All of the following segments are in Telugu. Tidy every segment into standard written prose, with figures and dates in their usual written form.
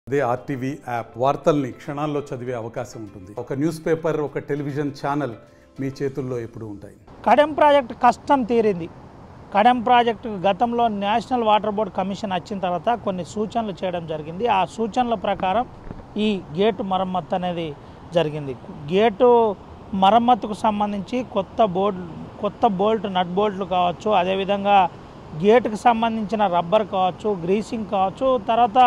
అదే ఆర్టీవీ యాప్ వార్తల్ని క్షణాల్లో చదివే అవకాశం ఉంటుంది. ఒక న్యూస్ పేపర్, ఒక టెలివిజన్ ఛానల్ మీ చేతుల్లో ఎప్పుడూ ఉంటాయి. కడెం ప్రాజెక్టు కష్టం తీరింది. కడెం ప్రాజెక్టు గతంలో నేషనల్ వాటర్ బోర్డ్ కమిషన్ వచ్చిన తర్వాత కొన్ని సూచనలు చేయడం జరిగింది. ఆ సూచనల ప్రకారం ఈ గేటు మరమ్మత్తు అనేది జరిగింది. గేటు మరమ్మతుకు సంబంధించి కొత్త బోల్ట్ నట్ బోల్ట్లు కావచ్చు, అదేవిధంగా గేటుకు సంబంధించిన రబ్బర్ కావచ్చు, గ్రీసింగ్ కావచ్చు, తర్వాత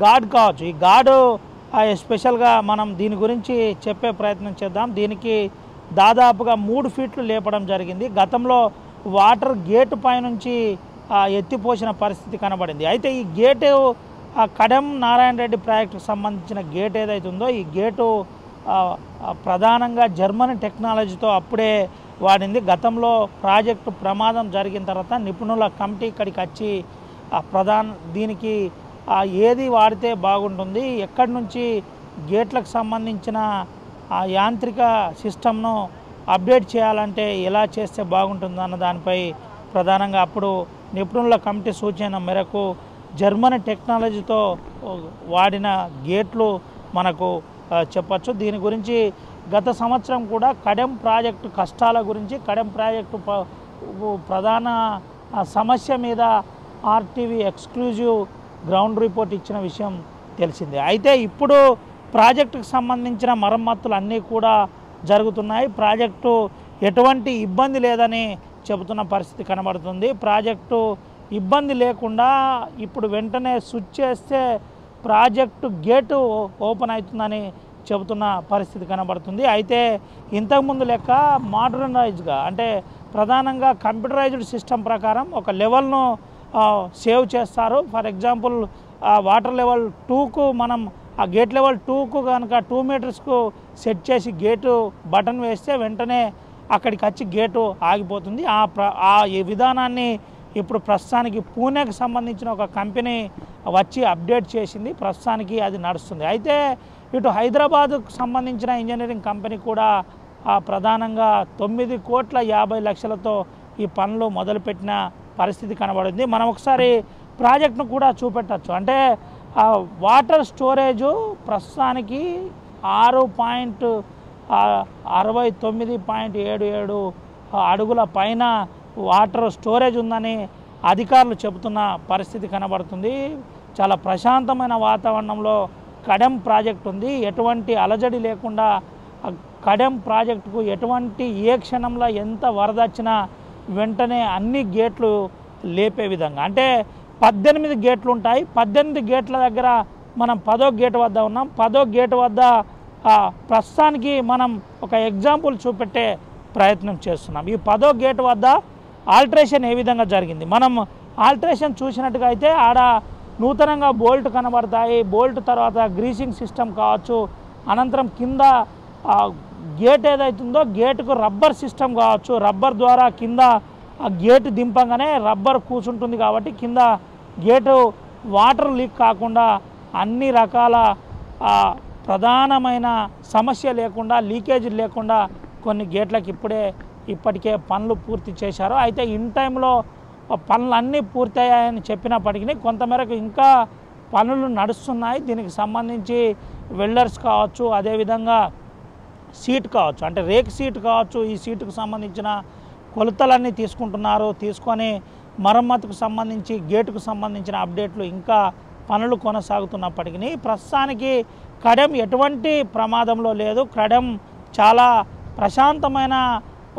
గార్డ్ కావచ్చు. ఈ గార్డు ఎస్పెషల్గా మనం దీని గురించి చెప్పే ప్రయత్నం చేద్దాం. దీనికి దాదాపుగా 3 ఫీట్లు లేపడం జరిగింది. గతంలో వాటర్ గేటు పైనుంచి ఎత్తిపోసిన పరిస్థితి కనబడింది. అయితే ఈ గేటు కడెం నారాయణ రెడ్డి ప్రాజెక్టుకు సంబంధించిన గేట్ ఏదైతే ఉందో ఈ గేటు ప్రధానంగా జర్మనీ టెక్నాలజీతో అప్పుడే వాడింది. గతంలో ప్రాజెక్టు ప్రమాదం జరిగిన తర్వాత నిపుణుల కమిటీ ఇక్కడికి వచ్చి దీనికి ఏది వాడితే బాగుంటుంది, ఎక్కడి నుంచి గేట్లకు సంబంధించిన యాంత్రిక సిస్టమ్ను అప్డేట్ చేయాలంటే ఎలా చేస్తే బాగుంటుంది అన్న దానిపై ప్రధానంగా అప్పుడు నిపుణుల కమిటీ సూచన మేరకు జర్మనీ టెక్నాలజీతో వాడిన గేట్లు మనకు చెప్పచ్చు. దీని గురించి గత సంవత్సరం కూడా కడెం ప్రాజెక్టు కష్టాల గురించి, కడెం ప్రాజెక్టు ప్రధాన సమస్య మీద ఆర్టీవీ ఎక్స్క్లూజివ్ గ్రౌండ్ రిపోర్ట్ ఇచ్చిన విషయం తెలిసిందే. అయితే ఇప్పుడు ప్రాజెక్టుకు సంబంధించిన మరమ్మతులు అన్నీ కూడా జరుగుతున్నాయి. ప్రాజెక్టు ఎటువంటి ఇబ్బంది లేదని చెబుతున్న పరిస్థితి కనబడుతుంది. ప్రాజెక్టు ఇబ్బంది లేకుండా ఇప్పుడు వెంటనే స్విచ్ చేస్తే ప్రాజెక్టు గేటు ఓపెన్ అవుతుందని చెబుతున్న పరిస్థితి కనబడుతుంది. అయితే ఇంతకుముందు లెక్క మోడర్నైజ్గా అంటే ప్రధానంగా కంప్యూటరైజ్డ్ సిస్టమ్ ప్రకారం ఒక లెవెల్ను సేవ్ చేస్తారు. ఫర్ ఎగ్జాంపుల్ వాటర్ లెవెల్ 2కు మనం ఆ గేట్ లెవెల్ 2కు కనుక 2 మీటర్స్కు సెట్ చేసి గేటు బటన్ వేస్తే వెంటనే అక్కడికి వచ్చి గేటు ఆగిపోతుంది. ఈ విధానాన్ని ఇప్పుడు ప్రస్తుతానికి పూణేకి సంబంధించిన ఒక కంపెనీ వచ్చి అప్డేట్ చేసింది. ప్రస్తుతానికి అది నడుస్తుంది. అయితే ఇటు హైదరాబాద్కు సంబంధించిన ఇంజనీరింగ్ కంపెనీ కూడా ప్రధానంగా 9,50,00,000తో ఈ పనులు మొదలుపెట్టిన పరిస్థితి కనబడింది. మనం ఒకసారి ప్రాజెక్టును కూడా చూపెట్టచ్చు. అంటే వాటర్ స్టోరేజు ప్రస్తుతానికి 6.69.77 అడుగుల పైన వాటర్ స్టోరేజ్ ఉందని అధికారులు చెబుతున్న పరిస్థితి కనబడుతుంది. చాలా ప్రశాంతమైన వాతావరణంలో కడెం ప్రాజెక్టు ఉంది. ఎటువంటి అలజడి లేకుండా కడెం ప్రాజెక్టుకు ఎటువంటి ఏ క్షణంలో ఎంత వరద వచ్చినా వెంటనే అన్ని గేట్లు లేపే విధంగా, అంటే 18 గేట్లు ఉంటాయి. 18 గేట్ల దగ్గర మనం 10వ గేటు వద్ద ఉన్నాం. 10వ గేటు వద్ద ప్రస్తుతానికి మనం ఒక ఎగ్జాంపుల్ చూపెట్టే ప్రయత్నం చేస్తున్నాం. ఈ 10వ గేటు వద్ద ఆల్ట్రేషన్ ఏ విధంగా జరిగింది, మనం ఆల్ట్రేషన్ చూసినట్టుగా అయితే ఆడ నూతనంగా బోల్ట్ కనబడతాయి. బోల్ట్ తర్వాత గ్రీసింగ్ సిస్టమ్ కావచ్చు, అనంతరం కింద గేట్ ఏదైతుందో గేటుకు రబ్బర్ సిస్టమ్ కావచ్చు, రబ్బర్ ద్వారా కింద ఆ గేటు దింపంగానే రబ్బర్ కూర్చుంటుంది కాబట్టి కింద గేటు వాటర్ లీక్ కాకుండా అన్ని రకాల ప్రధానమైన సమస్య లేకుండా, లీకేజ్ లేకుండా కొన్ని గేట్లకు ఇప్పటికే పనులు పూర్తి చేశారు. అయితే ఇన్ టైంలో పనులన్నీ పూర్తయ్యాయని చెప్పినప్పటికీ కొంతమేరకు ఇంకా పనులు నడుస్తున్నాయి. దీనికి సంబంధించి వెల్డర్స్ కావచ్చు, అదేవిధంగా సీట్ కావచ్చు, అంటే రేక్ సీట్ కావచ్చు, ఈ సీటుకు సంబంధించిన కొలతలన్నీ తీసుకొని మరమ్మతుకు సంబంధించి గేటుకు సంబంధించిన అప్డేట్లు ఇంకా పనులు కొనసాగుతున్నప్పటికీ ప్రస్తుతానికి కడెం ఎటువంటి ప్రమాదంలో లేదు. కడెం చాలా ప్రశాంతమైన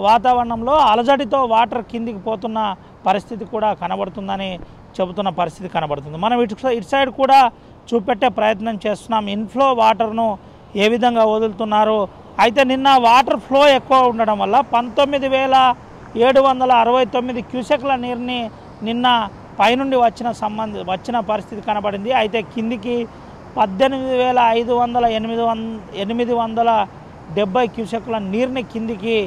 వాతావరణంలో అలజడితో వాటర్ కిందికి పోతున్న పరిస్థితి కూడా కనబడుతుందని చెబుతున్న పరిస్థితి కనబడుతుంది. మనం ఇటు సైడ్ కూడా చూపెట్టే ప్రయత్నం చేస్తున్నాం. ఇన్ఫ్లో వాటర్ను ఏ విధంగా వదులుతున్నారు. అయితే నిన్న వాటర్ ఫ్లో ఎక్కువ ఉండడం వల్ల 19,769 క్యూసెక్ల నీరుని నిన్న పైనుండి వచ్చిన పరిస్థితి కనబడింది. అయితే కిందికి 18,870 క్యూసెక్ల నీరుని కిందికి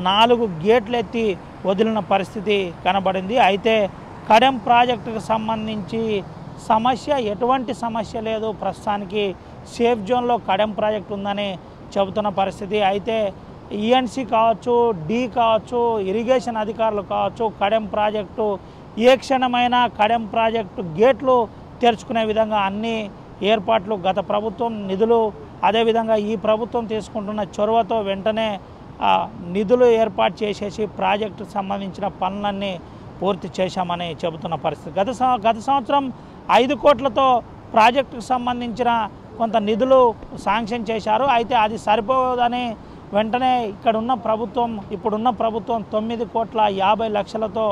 4 గేట్లు ఎత్తి వదిలిన పరిస్థితి కనబడింది. అయితే కడెం ప్రాజెక్టుకు సంబంధించి ఎటువంటి సమస్య లేదు. ప్రస్తుతానికి సేఫ్ జోన్లో కడెం ప్రాజెక్టు ఉందని చెబుతున్న పరిస్థితి. అయితే ఈఎన్సీ కావచ్చు, డి కావచ్చు, ఇరిగేషన్ అధికారులు కావచ్చు, కడెం ప్రాజెక్టు ఏ క్షణమైనా కడెం ప్రాజెక్టు గేట్లు తెరుచుకునే విధంగా అన్ని ఏర్పాట్లు గత ప్రభుత్వం నిధులు అదేవిధంగా ఈ ప్రభుత్వం తీసుకుంటున్న చొరవతో వెంటనే నిధులు ఏర్పాటు చేసేసి ప్రాజెక్టుకు సంబంధించిన పనులన్నీ పూర్తి చేశామని చెబుతున్న పరిస్థితి. గత సంవత్సరం 5 కోట్లతో ప్రాజెక్టుకు సంబంధించిన కొంత నిధులు శాంక్షన్ చేశారు. అయితే అది సరిపోదని వెంటనే ఇప్పుడున్న ప్రభుత్వం 9,50,00,000తో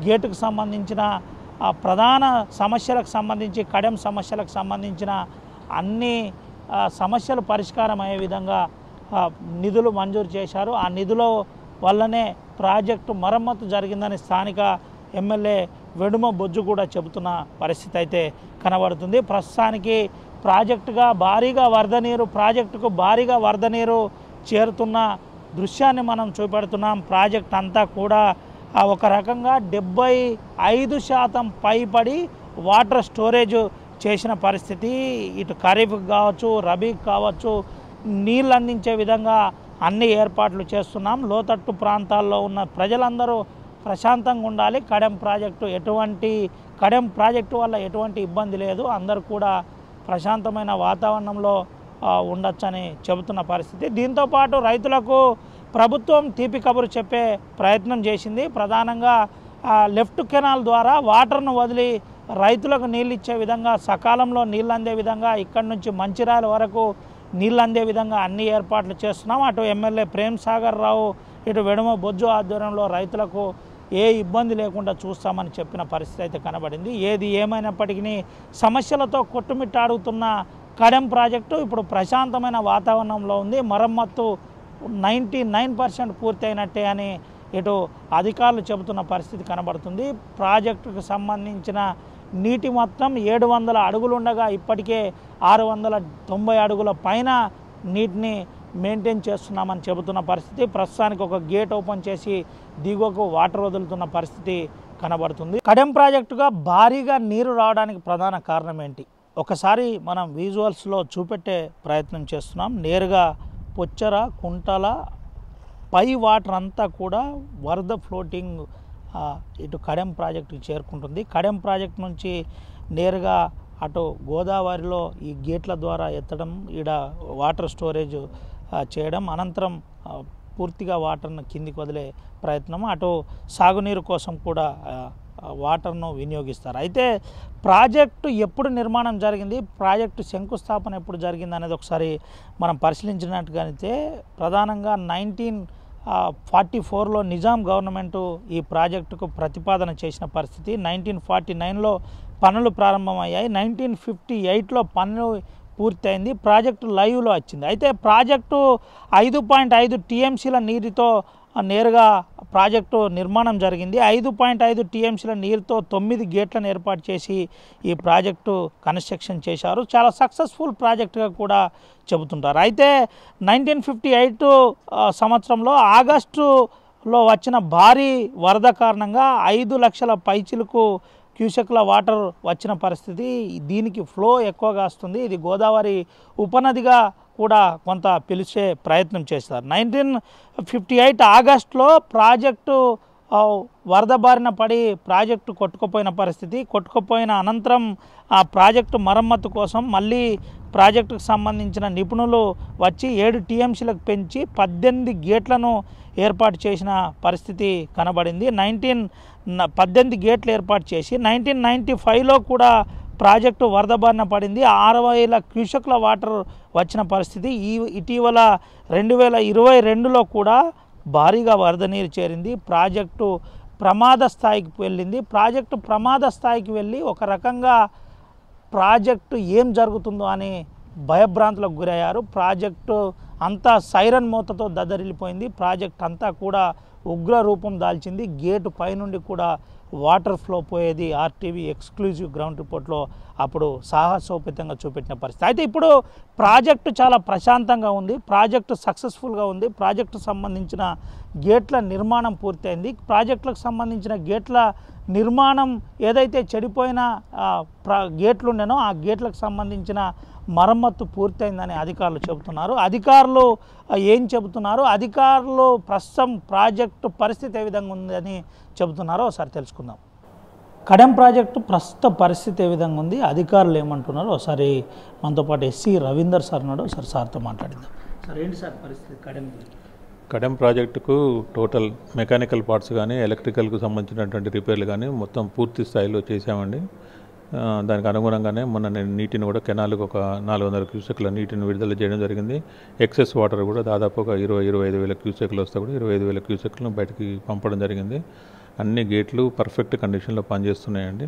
గేటుకు సంబంధించిన ప్రధాన సమస్యలకు సంబంధించి కడెం సమస్యలకు సంబంధించిన అన్ని సమస్యలు పరిష్కారం అయ్యే విధంగా నిధులు మంజూరు చేశారు. ఆ నిధుల వల్లనే ప్రాజెక్టు మరమ్మతు జరిగిందని స్థానిక ఎమ్మెల్యే వెడుమ బొజ్జు కూడా చెబుతున్న పరిస్థితి అయితే కనబడుతుంది. ప్రస్తుతానికి ప్రాజెక్టుకు భారీగా వరద నీరు చేరుతున్న దృశ్యాన్ని మనం చూపెడుతున్నాం. ప్రాజెక్ట్ అంతా కూడా ఒక రకంగా 75% పైబడి వాటర్ స్టోరేజ్ చేసిన పరిస్థితి. ఇటు ఖరీఫ్కి కావచ్చు, రబీకి కావచ్చు, నీళ్ళు అందించే విధంగా అన్ని ఏర్పాట్లు చేస్తున్నాం. లోతట్టు ప్రాంతాల్లో ఉన్న ప్రజలందరూ ప్రశాంతంగా ఉండాలి. కడెం ప్రాజెక్టు వల్ల ఎటువంటి ఇబ్బంది లేదు, అందరూ కూడా ప్రశాంతమైన వాతావరణంలో ఉండొచ్చని చెబుతున్న పరిస్థితి. దీంతోపాటు రైతులకు ప్రభుత్వం తీపి కబురు చెప్పే ప్రయత్నం చేసింది. ప్రధానంగా లెఫ్ట్ కెనాల్ ద్వారా వాటర్ను వదిలి రైతులకు నీళ్ళు ఇచ్చే విధంగా, సకాలంలో నీళ్ళు అందే విధంగా, ఇక్కడి నుంచి మంచిర్యాల వరకు నీళ్ళు అందే విధంగా అన్ని ఏర్పాట్లు చేస్తున్నాం. అటు ఎమ్మెల్యే ప్రేమ్ సాగర్ రావు, ఇటు వెడుమ బొజ్జు ఆధ్వర్యంలో రైతులకు ఏ ఇబ్బంది లేకుండా చూస్తామని చెప్పిన పరిస్థితి అయితే కనబడింది. ఏది ఏమైనప్పటికీ సమస్యలతో కొట్టుమిట్టాడుతున్న కడెం ప్రాజెక్టు ఇప్పుడు ప్రశాంతమైన వాతావరణంలో ఉంది. మరమ్మత్తు 99% పూర్తయినట్టే అని ఇటు అధికారులు చెబుతున్న పరిస్థితి కనబడుతుంది. ప్రాజెక్టుకు సంబంధించిన నీటి మొత్తం 700 అడుగులు ఉండగా ఇప్పటికే 690 అడుగుల పైన నీటిని మెయింటైన్ చేస్తున్నామని చెబుతున్న పరిస్థితి. ప్రస్తుతానికి ఒక గేట్ ఓపెన్ చేసి దిగువకు వాటర్ వదులుతున్న పరిస్థితి కనబడుతుంది. కడెం ప్రాజెక్టుగా భారీగా నీరు రావడానికి ప్రధాన కారణం ఏంటి? ఒకసారి మనం విజువల్స్లో చూపెట్టే ప్రయత్నం చేస్తున్నాం. నేరుగా పొచ్చర, కుంటల పై వాటర్ అంతా కూడా వరద ఫ్లోటింగ్ ఇటు కడెం ప్రాజెక్టుకి చేరుకుంటుంది. కడెం ప్రాజెక్టు నుంచి నేరుగా అటు గోదావరిలో ఈ గేట్ల ద్వారా ఎత్తడం, ఈడ వాటర్ స్టోరేజ్ చేయడం, అనంతరం పూర్తిగా వాటర్ను కిందికి వదిలే ప్రయత్నం, అటు సాగునీరు కోసం కూడా వాటర్ను వినియోగిస్తారు. అయితే ప్రాజెక్టు ఎప్పుడు నిర్మాణం జరిగింది, ప్రాజెక్టు శంకుస్థాపన ఎప్పుడు జరిగింది అనేది ఒకసారి మనం పరిశీలించినట్టుగైతే ప్రధానంగా 1944లో నిజాం గవర్నమెంటు ఈ ప్రాజెక్టుకు ప్రతిపాదన చేసిన పరిస్థితి. 1949లో పనులు ప్రారంభమయ్యాయి. 1958లో పనులు పూర్తయింది. ప్రాజెక్టు లైవ్లో వచ్చింది. అయితే ప్రాజెక్టు 5.5 టీఎంసీల నీరుతో నేరుగా ప్రాజెక్టు నిర్మాణం జరిగింది. 5.5 టీఎంసీల నీరుతో 9 గేట్లను ఏర్పాటు చేసి ఈ ప్రాజెక్టు కన్స్ట్రక్షన్ చేశారు. చాలా సక్సెస్ఫుల్ ప్రాజెక్టుగా కూడా చెబుతుంటారు. అయితే 1958 సంవత్సరంలో ఆగస్టులో వచ్చిన భారీ వరద కారణంగా 5 లక్షల పైచిలకు క్యూసెక్ల వాటర్ వచ్చిన పరిస్థితి. దీనికి ఫ్లో ఎక్కువగా వస్తుంది. ఇది గోదావరి ఉపనదిగా కూడా కొంత పిలిచే ప్రయత్నం చేస్తారు. 1958 ఆగస్టులో ప్రాజెక్టు వరద బారిన పడి ప్రాజెక్టు కొట్టుకుపోయిన పరిస్థితి. కొట్టుకుపోయిన అనంతరం ఆ ప్రాజెక్టు మరమ్మతు కోసం మళ్ళీ ప్రాజెక్టుకు సంబంధించిన నిపుణులు వచ్చి 7 టీఎంసీలకు పెంచి 18 గేట్లను ఏర్పాటు చేసిన పరిస్థితి కనబడింది. 18 గేట్లు ఏర్పాటు చేసి 1995లో కూడా ప్రాజెక్టు వరద బారిన పడింది. 60,000 క్యూసెక్ల వాటర్ వచ్చిన పరిస్థితి. ఇటీవల 2022లో కూడా భారీగా వరద నీరు చేరింది. ప్రాజెక్టు ప్రమాద స్థాయికి వెళ్ళింది. ప్రాజెక్టు ప్రమాద స్థాయికి వెళ్ళి ఒక రకంగా ప్రాజెక్టు ఏం జరుగుతుందో అని భయభ్రాంతులకు గురయ్యారు. ప్రాజెక్టు అంతా సైరన్ మోతతో దద్దరిల్లిపోయింది. ప్రాజెక్ట్ అంతా కూడా ఉగ్ర రూపం దాల్చింది. గేటు పైనుండి కూడా వాటర్ ఫ్లో పోయేది. ఆర్టీవీ ఎక్స్క్లూజివ్ గ్రౌండ్ రిపోర్ట్లో అప్పుడు సాహసోపేతంగా చూపెట్టిన పరిస్థితి. అయితే ఇప్పుడు ప్రాజెక్టు చాలా ప్రశాంతంగా ఉంది. ప్రాజెక్టు సక్సెస్ఫుల్గా ఉంది. ప్రాజెక్టు సంబంధించిన గేట్ల నిర్మాణం పూర్తయింది. ప్రాజెక్టులకు సంబంధించిన గేట్ల నిర్మాణం ఏదైతే చెడిపోయిన గేట్లు ఉండేనో ఆ గేట్లకు సంబంధించిన మరమ్మత్తు పూర్తయిందని అధికారులు చెబుతున్నారు. అధికారులు ఏం చెబుతున్నారు, అధికారులు ప్రస్తుతం ప్రాజెక్టు పరిస్థితి ఏ విధంగా ఉందని చెబుతున్నారో ఒకసారి తెలుసుకుందాం. కడెం ప్రాజెక్టు ప్రస్తుత పరిస్థితి ఏ విధంగా ఉంది, అధికారులు ఏమంటున్నారు, ఒకసారి మనతో పాటు ఎస్సీ రవీందర్ సార్ ఉన్నాడు, ఒకసారి సార్తో మాట్లాడిందాం. సార్ ఏంటి సార్ పరిస్థితి కడెం ప్రాజెక్టుకు టోటల్ మెకానికల్ పార్ట్స్ కానీ ఎలక్ట్రికల్కు సంబంధించినటువంటి రిపేర్లు కానీ మొత్తం పూర్తి స్థాయిలో చేశామండి. దానికి అనుగుణంగానే మొన్న నేను నీటిని కూడా కెనాల్కి ఒక 400 క్యూసెక్ల నీటిని విడుదల చేయడం జరిగింది. ఎక్సెస్ వాటర్ కూడా దాదాపు ఒక 25 వేల క్యూసెక్లు వస్తే కూడా 25 వేల క్యూసెక్లను బయటికి పంపడం జరిగింది. అన్ని గేట్లు పర్ఫెక్ట్ కండిషన్లో పనిచేస్తున్నాయండి.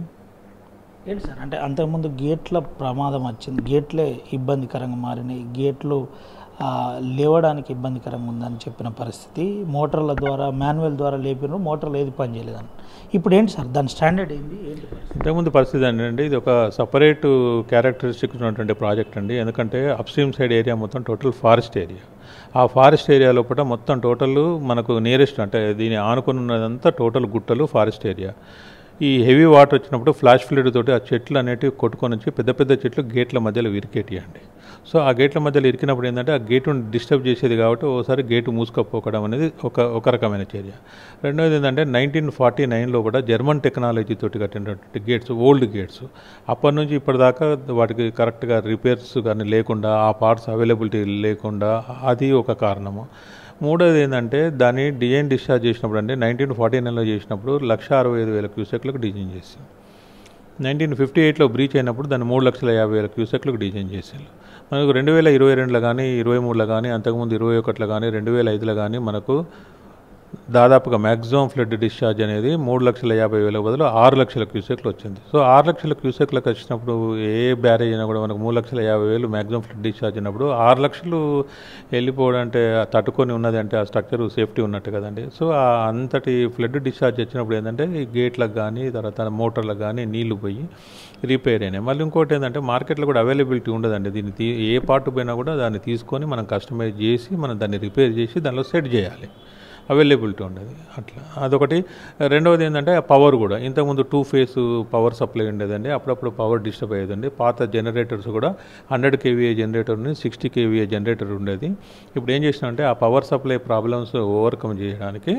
ఏంటి సార్ అంటే అంతకుముందు గేట్ల ప్రమాదం వచ్చింది, గేట్లే ఇబ్బందికరంగా మారినాయి, గేట్లు లేవడానికి ఇబ్బందికరంగా ఉందని చెప్పిన పరిస్థితి, మోటార్ల ద్వారా మాన్యువల్ ద్వారా లేపిన మోటార్లు ఏది పని చేయలేదని. ఇప్పుడు ఏంటి సార్ దాని స్టాండర్డ్ ఏంటి? ఇంతకుముందు పరిస్థితి ఏంటంటే ఇది ఒక సపరేట్ క్యారెక్టరిస్టిక్స్ ఉన్నటువంటి ప్రాజెక్ట్ అండి. ఎందుకంటే అప్స్ట్రీమ్ సైడ్ ఏరియా మొత్తం టోటల్ ఫారెస్ట్ ఏరియా. ఆ ఫారెస్ట్ ఏరియా లోపల మొత్తం టోటల్ మనకు నియరెస్ట్ అంటే దీని ఆనుకుని ఉన్నదంతా టోటల్ గుట్టలు ఫారెస్ట్ ఏరియా. ఈ హెవీ వాటర్ వచ్చినప్పుడు ఫ్లాష్ ఫ్లడ్ తోటి ఆ చెట్లు అనేటివి కొట్టుకొని వచ్చి పెద్ద పెద్ద చెట్లు గేట్ల మధ్యలో ఇరికేటియండి. సో ఆ గేట్ల మధ్యలో ఇరికినప్పుడు ఏంటంటే ఆ గేటును డిస్టర్బ్ చేసేది కాబట్టి ఒకసారి గేటు మూసుకపోవడం అనేది ఒక రకమైన చర్య. రెండవది ఏంటంటే 1949లో కూడా జర్మన్ టెక్నాలజీ తోటి కట్టినటువంటి గేట్స్, ఓల్డ్ గేట్స్, అప్పటి నుంచి ఇప్పటిదాకా వాటికి కరెక్ట్గా రిపేర్స్ కానీ లేకుండా, ఆ పార్ట్స్ అవైలబిలిటీ లేకుండా, అది ఒక కారణము. మూడోది ఏంటంటే దాన్ని డిజైన్ డిశ్చార్జ్ చేసినప్పుడు అంటే 1949లో చేసినప్పుడు 1,65,000 క్యూసెక్లకు డిజైన్ చేశారు. 1958లో బ్రీచ్ అయినప్పుడు దాన్ని 3,50,000 క్యూసెక్లకు డిజైన్ చేశారు. మనకు 2022లో కానీ 23లో కానీ అంతకుముందు 21లో కానీ 2005లో కానీ మనకు దాదాపుగా మ్యాక్సిమం ఫ్లడ్ డిశ్చార్జ్ అనేది 3,50,000 బదులు 6,00,000 క్యూసెక్లు వచ్చింది. సో 6,00,000 క్యూసెక్లకు వచ్చినప్పుడు ఏ బ్యారేజ్ అయినా కూడా మనకు 3,50,000 మ్యాక్సిమం ఫ్లడ్ డిశ్చార్జ్ అయినప్పుడు 6,00,000 వెళ్ళిపోవడం అంటే తట్టుకొని ఉన్నది అంటే ఆ స్ట్రక్చర్ సేఫ్టీ ఉన్నట్టు కదండి. సో అంతటి ఫ్లడ్ డిశ్చార్జ్ వచ్చినప్పుడు ఏంటంటే ఈ గేట్లకు కానీ తర్వాత మోటార్లకు కానీ నీళ్లు పోయి రిపేర్ అయినాయి. మళ్ళీ ఇంకోటి ఏంటంటే మార్కెట్లో కూడా అవైలబిలిటీ ఉండదండి. దీన్ని ఏ పార్ట్ పోయినా కూడా దాన్ని తీసుకొని మనం కస్టమైజ్ చేసి మనం దాన్ని రిపేర్ చేసి దానిలో సెట్ చేయాలి, అవైలబిలిటీ ఉండదు అట్లా. అదొకటి. రెండవది ఏంటంటే పవర్ కూడా ఇంతకుముందు 2 ఫేస్ పవర్ సప్లై ఉండేదండి. అప్పుడప్పుడు పవర్ డిస్టర్బ్ అయ్యేదండి. పాత జనరేటర్స్ కూడా 100 kVA జనరేటర్ని 60 kVA జనరేటర్ ఉండేది. ఇప్పుడు ఏం చేసినామంటే ఆ పవర్ సప్లై ప్రాబ్లమ్స్ ఓవర్కమ్ చేయడానికి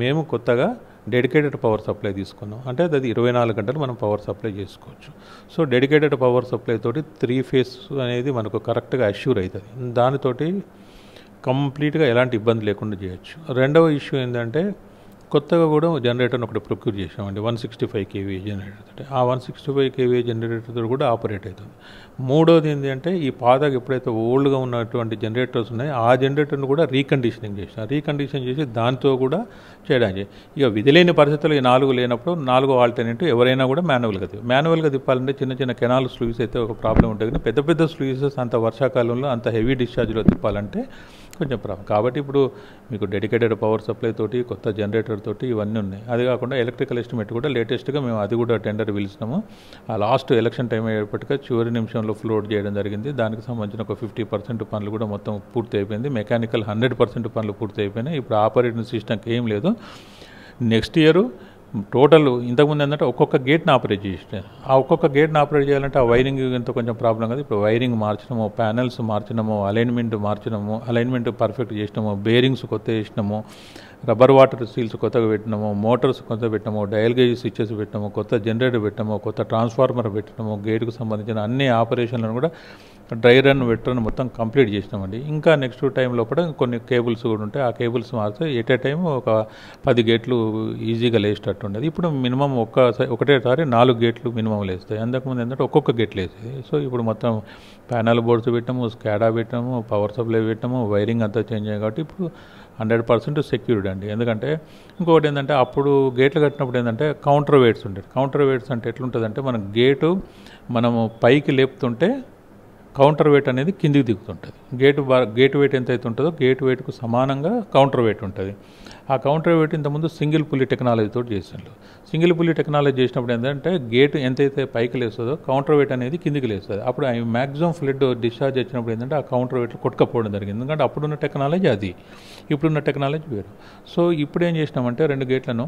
మేము కొత్తగా డెడికేటెడ్ పవర్ సప్లై తీసుకున్నాం. అంటే అది 24 గంటలు మనం పవర్ సప్లై చేసుకోవచ్చు. సో డెడికేటెడ్ పవర్ సప్లై తోటి 3 ఫేస్ అనేది మనకు కరెక్ట్గా అష్యూర్ అవుతుంది. దానితోటి కంప్లీట్గా ఎలాంటి ఇబ్బంది లేకుండా చేయొచ్చు. రెండవ ఇష్యూ ఏంటంటే కొత్తగా కూడా జనరేటర్ని ఒకటి ప్రొక్యూర్ చేసామండి, 165 kVA జనరేటర్ తోటి. ఆ 165 kVA జనరేటర్ తోటి కూడా ఆపరేట్ అవుతుంది. మూడోది ఏంటంటే ఈ పాతగా ఎప్పుడైతే ఓల్డ్గా ఉన్నటువంటి జనరేటర్స్ ఉన్నాయో ఆ జనరేటర్ని కూడా రీకండిషనింగ్ చేసిన, రీకండిషన్ చేసి దాంతో కూడా చేయడానికి. ఇక విధిలేని పరిస్థితుల్లో ఈ 4 లేనప్పుడు 4 ఆల్టర్నేటివ్ ఎవరైనా కూడా మాన్యువల్గా తిప్పాలంటే చిన్న చిన్న కెనాల్ స్లూయిస్ అయితే ఒక ప్రాబ్లం ఉంటుంది. కానీ పెద్ద పెద్ద స్లూయిసెస్ అంత వర్షాకాలంలో అంత హెవీ డిశ్చార్జ్లో తిప్పాలంటే కొంచెం ప్రాబ్లం. కాబట్టి ఇప్పుడు మీకు డెడికేటెడ్ పవర్ సప్లై తోటి కొత్త జనరేటర్ తోటి ఇవన్నీ ఉన్నాయి. అది కాకుండా ఎలక్ట్రికల్ ఎస్టిమేట్ కూడా లేటెస్ట్గా మేము అది కూడా టెండర్ పిలిచినాము. ఆ లాస్ట్ ఎలక్షన్ టైం అయ్యేప్పటికీ చివరి నిమిషంలో ఫ్లోట్ చేయడం జరిగింది. దానికి సంబంధించిన ఒక 50% పనులు కూడా మొత్తం పూర్తి అయిపోయింది. మెకానికల్ 100% పనులు పూర్తి అయిపోయినాయి. ఇప్పుడు ఆపరేటింగ్ సిస్టమ్కి ఏం లేదు. నెక్స్ట్ ఇయర్ టోటల్ ఇంతకుముందు ఏంటంటే ఒక్కొక్క గేట్ని ఆపరేట్ చేసినారు. ఆ ఒక్కొక్క గేట్ని ఆపరేట్ చేయాలంటే ఆ వైరింగ్ ఎంతో కొంచెం ప్రాబ్లం కదా. ఇప్పుడు వైరింగ్ మార్చినాము, ప్యానెల్స్ మార్చినాము, అలైన్మెంట్ పర్ఫెక్ట్ చేసినాము, బేరింగ్స్ కొత్త చేసినాము, రబ్బర్ వాటర్ సీల్స్ కొత్తగా పెట్టినాము, మోటార్స్ కొత్తగా పెట్టినాము, డయల్ గేజ్ స్విచ్చెస్ పెట్టినాము, కొత్త జనరేటర్ పెట్టినాము, కొత్త ట్రాన్స్ఫార్మర్ పెట్టినాము, గేట్కు సంబంధించిన అన్ని ఆపరేషన్లను కూడా డ్రై రన్ వెట్ రన్ మొత్తం కంప్లీట్ చేసినామండి. ఇంకా నెక్స్ట్ టైం లోపల కొన్ని కేబుల్స్ కూడా ఉంటాయి. ఆ కేబుల్స్ మారితే ఎట్ ఏ టైం ఒక 10 గేట్లు ఈజీగా లేచేటట్టు ఉండేది. ఇప్పుడు మినిమం ఒకటేసారి 4 గేట్లు మినిమం లేస్తాయి. అంతకుముందు ఏంటంటే ఒక్కొక్క గేట్లు వేసేది. సో ఇప్పుడు మొత్తం ప్యానల్ బోర్డ్స్ పెట్టాము, స్కాడా పెట్టాము, పవర్ సప్లై పెట్టాము, వైరింగ్ అంతా చేంజ్ అయ్యాయి. కాబట్టి ఇప్పుడు 100% సెక్యూర్డ్ అండి. ఎందుకంటే ఇంకొకటి ఏంటంటే అప్పుడు గేట్లు కట్టినప్పుడు ఏంటంటే కౌంటర్ వెయిట్స్ ఉంటాయి. కౌంటర్ వెయిట్స్ అంటే ఎట్లుంటుందంటే మనం మనము పైకి లేపుతుంటే కౌంటర్ వెయిట్ అనేది కిందికి దిగుతుంటుంది. గేట్ వెయిట్ ఎంత అయితే ఉంటుందో గేట్ వెయిట్కు సమానంగా కౌంటర్ వెయిట్ ఉంటుంది. ఆ కౌంటర్ వెయిట్ ఇంతకుముందు సింగిల్ పుల్లీ టెక్నాలజీతో చేసిండ్రు. సింగిల్ పుల్లీ టెక్నాలజీ చేసినప్పుడు ఏంటంటే గేట్ ఎంతైతే పైకి లేస్తుందో కౌంటర్ వెయిట్ అనేది కిందికి లేస్తుంది. అప్పుడు మ్యాక్సిమం ఫ్లడ్ డిశ్చార్జ్ వచ్చినప్పుడు ఏంటంటే ఆ కౌంటర్ వెయిట్లు కొట్టుకపోవడం జరిగింది. ఎందుకంటే అప్పుడున్న టెక్నాలజీ అది, ఇప్పుడున్న టెక్నాలజీ వేరు. సో ఇప్పుడు ఏం చేసినామంటే 2 గేట్లను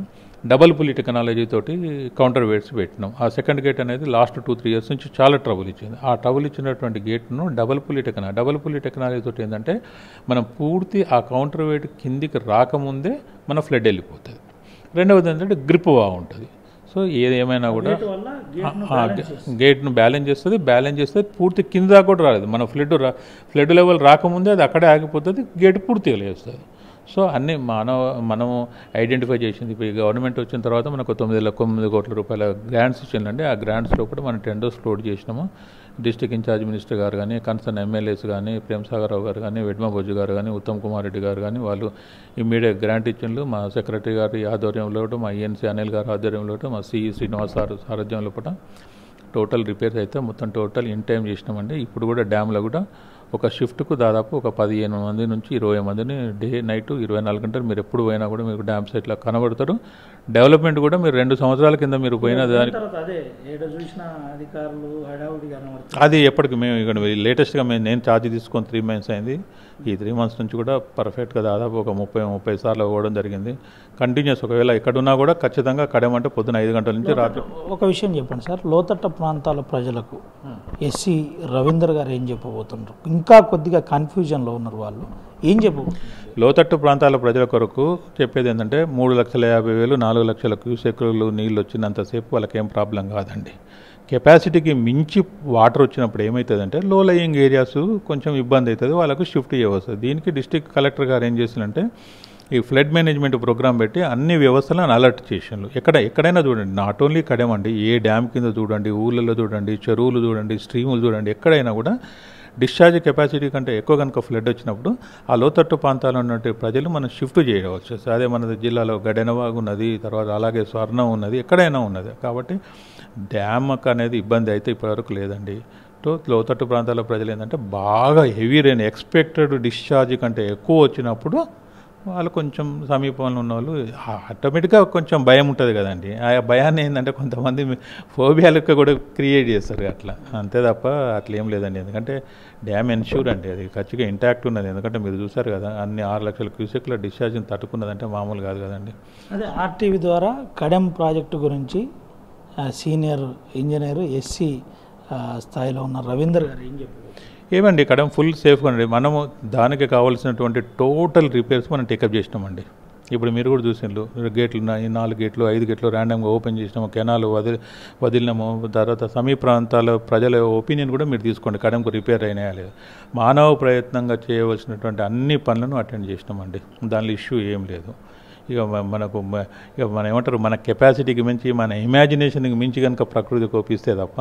డబల్ పుల్లీ టెక్నాలజీ తోటి కౌంటర్ వెయిట్స్ పెట్టినాం. ఆ సెకండ్ గేట్ అనేది లాస్ట్ 2-3 ఇయర్స్ నుంచి చాలా ట్రబుల్ ఇచ్చింది. ఆ ట్రబుల్ ఇచ్చినటువంటి గేట్ను డబల్ పుల్లీ టెక్నాలజీ తోటి ఏంటంటే మనం పూర్తి ఆ కౌంటర్ వెయిట్ కిందికి రాకముందే మన ఫ్లడ్ వెళ్ళిపోతుంది. రెండవది ఏంటంటే గ్రిప్ బాగుంటుంది. సో సో ఏదేమైనా కూడా గేట్ వల్ల గేట్ను బ్యాలెన్స్ చేస్తుంది. గేట్ను బ్యాలెన్స్ చేస్తే పూర్తి కింద దాకా కూడా రాలేదు. మన ఫ్లడ్ లెవెల్ రాకముందే అది అక్కడే ఆగిపోతుంది, గేట్ పూర్తిగా లేస్తుంది. సో అన్నీ మనము ఐడెంటిఫై చేసింది. ఇప్పుడు ఈ గవర్నమెంట్ వచ్చిన తర్వాత మనకు 9 కోట్ల రూపాయల గ్రాంట్స్ ఇచ్చిందండి. ఆ గ్రాంట్స్లో కూడా మనం టెండర్స్ ఫ్లోట్ చేసినాము. డిస్ట్రిక్ట్ ఇన్ఛార్జ్ మినిస్టర్ గారు కానీ, కన్సర్న్ ఎమ్మెల్యేస్ కానీ, ప్రేమసాగర్ రావు గారు కానీ, వెడ్మ బొజ్జు గారు కానీ, ఉత్తమ్ కుమార్ రెడ్డి గారు కానీ వాళ్ళు ఇమ్మీడియట్ గ్రాంట్ ఇచ్చిండ్రు. మా సెక్రటరీ గారి ఆధ్వర్యంలో, మా ఈఎన్సీ అనిల్ గారి ఆధ్వర్యంలో, మా సిఈ శ్రీనివాస్ సార్ సారథ్యంలో కూడా టోటల్ రిపేర్స్ అయితే మొత్తం టోటల్ ఇన్ టైం చేసినామండి. ఇప్పుడు కూడా డ్యామ్లో కూడా ఒక షిఫ్ట్కు దాదాపు ఒక 15 మంది నుంచి 20 మందిని డే నైట్ 24 గంటలు మీరు ఎప్పుడు పోయినా కూడా మీకు డ్యామ్ సైట్లో కనబడతారు. డెవలప్మెంట్ కూడా మీరు 2 సంవత్సరాల కింద మీరు పోయిన దానికి అది ఎప్పటికి మేము ఇక్కడ లేటెస్ట్గా నేను ఛార్జ్ తీసుకొని 3 మంత్స్ అయింది. ఈ 3 మంత్స్ నుంచి కూడా పర్ఫెక్ట్గా దాదాపు ఒక 30 సార్లు అవ్వడం జరిగింది. కంటిన్యూస్ ఒకవేళ ఎక్కడున్నా కూడా ఖచ్చితంగా కడమంటే పొద్దున 5 గంటల నుంచి రాత్రి. ఒక విషయం చెప్పండి సార్, లోతట్ట ప్రాంతాల ప్రజలకు ఎస్సీ రవీందర్ గారు ఏం చెప్పబోతున్నారు? ఇంకా కొద్దిగా కన్ఫ్యూజన్లో ఉన్నారు, వాళ్ళు ఏం చెప్పబోతున్నారు? లోతట్టు ప్రాంతాల ప్రజల కొరకు చెప్పేది ఏంటంటే 3,50,000 4 లక్షల క్యూసెక్లు నీళ్ళు వచ్చినంతసేపు వాళ్ళకి ఏం ప్రాబ్లం కాదండి. కెపాసిటీకి మించి వాటర్ వచ్చినప్పుడు ఏమవుతుందంటే లో లయింగ్ ఏరియాస్ కొంచెం ఇబ్బంది అవుతుంది, వాళ్ళకు షిఫ్ట్ చేయవస్తుంది. దీనికి డిస్ట్రిక్ట్ కలెక్టర్ గారు ఏం చేసిందంటే ఈ ఫ్లడ్ మేనేజ్మెంట్ ప్రోగ్రామ్ పెట్టి అన్ని వ్యవస్థలను అలర్ట్ చేసిండ్రు. ఎక్కడైనా చూడండి, నాట్ ఓన్లీ కడమండి, ఏ డ్యామ్ కింద చూడండి, ఊళ్ళల్లో చూడండి, చెరువులు చూడండి, స్ట్రీములు చూడండి, ఎక్కడైనా కూడా డిశ్చార్జ్ కెపాసిటీ కంటే ఎక్కువ కనుక ఫ్లడ్ వచ్చినప్పుడు ఆ లోతట్టు ప్రాంతాల్లో ఉన్నట్టు ప్రజలు మనం షిఫ్ట్ చేయవచ్చు. అదే మన జిల్లాలో గడెనవాగు ఉన్నది, తర్వాత అలాగే స్వర్ణం ఉన్నది, ఎక్కడైనా ఉన్నది. కాబట్టి డ్యామ్కి అనేది ఇబ్బంది అయితే ఇప్పటివరకు లేదండి. లోతట్టు ప్రాంతాల ప్రజలు ఏంటంటే బాగా హెవీ రెయిన్ ఎక్స్పెక్టెడ్ డిశ్చార్జ్ కంటే ఎక్కువ వచ్చినప్పుడు వాళ్ళు కొంచెం సమీపంలో ఉన్న వాళ్ళు ఆటోమేటిక్గా కొంచెం భయం ఉంటుంది కదండి. ఆ భయాన్ని ఏంటంటే కొంతమంది ఫోబియాలకు కూడా క్రియేట్ చేస్తారు అట్లా, అంతే తప్ప అట్లా ఏం లేదండి. ఎందుకంటే డ్యామ్ ఎన్ష్యూర్ అండి, అది ఖచ్చితంగా ఇంటాక్ట్ ఉన్నది. ఎందుకంటే మీరు చూసారు కదా, అన్ని 6 లక్షల క్యూసెక్ల డిశ్చార్జ్ని తట్టుకున్నదంటే మామూలు కాదు కదండి. అదే ఆర్టీవీ ద్వారా కడెం ప్రాజెక్టు గురించి సీనియర్ ఇంజనీర్ ఎస్సీ స్థాయిలో ఉన్న రవీందర్ గారు ఏం చెప్పారు? ఏమండి కడెం ఫుల్ సేఫ్గా అండి. మనము దానికి కావాల్సినటువంటి టోటల్ రిపేర్స్ మనం టేకప్ చేసినామండి. ఇప్పుడు మీరు కూడా చూసిండ్రు, గేట్లు ఉన్నాయి, 4 గేట్లు 5 గేట్లు ర్యాండమ్గా ఓపెన్ చేసినాము, కెనాలు వదిలినాము. తర్వాత సమీప ప్రాంతాల ప్రజల ఒపీనియన్ కూడా మీరు తీసుకోండి, కడెంకు రిపేర్ అయినా లేదు. మానవ ప్రయత్నంగా చేయవలసినటువంటి అన్ని పనులను అటెండ్ చేసినామండి, దానిలో ఇష్యూ ఏం లేదు. ఇక మనం ఏమంటారు, మన కెపాసిటీకి మించి మన ఇమాజినేషన్కి మించి కనుక ప్రకృతి కోపిస్తే తప్ప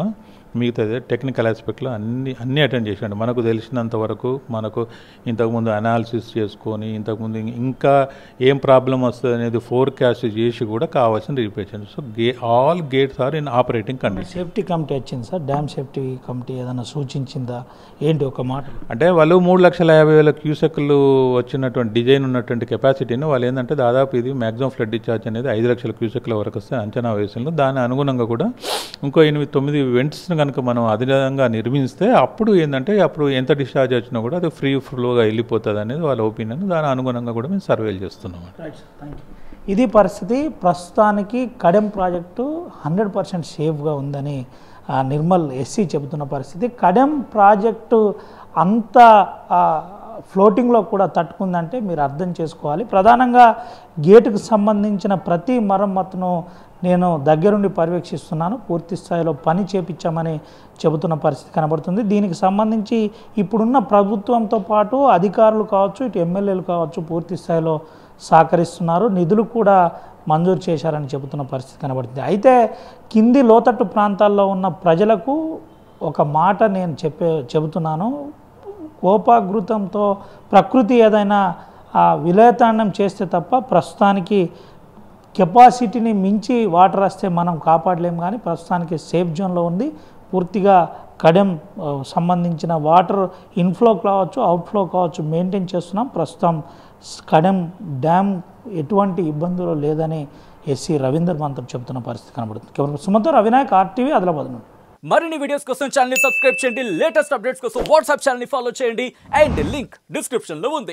మిగతా టెక్నికల్ ఆస్పెక్ట్లో అన్నీ అటెండ్ చేసాడు. మనకు తెలిసినంత వరకు మనకు ఇంతకుముందు అనాలిసిస్ చేసుకొని ఇంతకుముందు ఇంకా ఏం ప్రాబ్లం వస్తుంది అనేది ఫోర్కాస్ట్ చేసి కూడా కావాల్సిన రిపేర్ చేయండి. So all gates are in operating condition. Safety committee వచ్చింది సార్, డ్యామ్ సేఫ్టీ కమిటీ ఏదైనా సూచించిందా ఏంటి? ఒక మాట అంటే వాళ్ళు 3,50,000 క్యూసెక్లు వచ్చినటువంటి డిజైన్ ఉన్నటువంటి కెపాసిటీని వాళ్ళు ఏంటంటే దాదాపు ఇది మ్యాక్సిమం ఫ్లడ్ డిశ్చార్జ్ అనేది 5 లక్షల క్యూసెక్ల వరకు వస్తే అంచనా వేసిండ్రు. దాని అనుగుణంగా కూడా ఇంకో 8-9 వెంట్స్ని కనుక మనం అధికంగా నిర్మిస్తే అప్పుడు ఏంటంటే అప్పుడు ఎంత డిశ్చార్జ్ వచ్చినా కూడా అది ఫ్రీ ఫ్లోగా వెళ్ళిపోతుంది అనేది వాళ్ళ ఒపీనియన్. దాని అనుగుణంగా కూడా మేము సర్వేలు చేస్తున్నాం. ఇది పరిస్థితి. ప్రస్తుతానికి కడెం ప్రాజెక్టు 100% సేఫ్గా ఉందని నిర్మల్ ఎస్సీ చెబుతున్న పరిస్థితి. కడెం ప్రాజెక్టు అంత ఫ్లోటింగ్లో కూడా తట్టుకుందంటే మీరు అర్థం చేసుకోవాలి. ప్రధానంగా గేటుకు సంబంధించిన ప్రతి మరమ్మతును నేను దగ్గరుండి పర్యవేక్షిస్తున్నాను, పూర్తి స్థాయిలో పని చేపించామని చెబుతున్న పరిస్థితి కనబడుతుంది. దీనికి సంబంధించి ఇప్పుడున్న ప్రభుత్వంతో పాటు అధికారులు కావచ్చు, ఇటు ఎమ్మెల్యేలు కావచ్చు పూర్తి స్థాయిలో సహకరిస్తున్నారు, నిధులు కూడా మంజూరు చేశారని చెబుతున్న పరిస్థితి కనబడుతుంది. అయితే కింది లోతట్టు ప్రాంతాల్లో ఉన్న ప్రజలకు ఒక మాట నేను చెబుతున్నాను, కోపాగృతంతో ప్రకృతి ఏదైనా విలయతాండం చేస్తే తప్ప ప్రస్తుతానికి కెపాసిటీని మించి వాటర్ వస్తే మనం కాపాడలేము. కానీ ప్రస్తుతానికి సేఫ్ జోన్లో ఉంది. పూర్తిగా కడెం సంబంధించిన వాటర్ ఇన్ఫ్లో కావచ్చు, అవుట్ఫ్లో కావచ్చు మెయింటైన్ చేస్తున్నాం. ప్రస్తుతం కడెం డ్యామ్ ఎటువంటి ఇబ్బందులు లేదని ఎస్సీ రవీందర్ మంత్రి చెబుతున్న పరిస్థితి కనబడుతుంది. సుమంతో రవినాయక్, ఆర్టీవీ, ఆదిలాబాద్ నుండి. మరిన్ని వీడియోస్ కోసం ఛానల్ ని సబ్స్క్రైబ్ చేయండి, లేటెస్ట్ అప్డేట్స్ కోసం వాట్సాప్ ఛానల్ ని ఫాలో చేయండి అండ్ లింక్ డిస్క్రిప్షన్ లో ఉంది.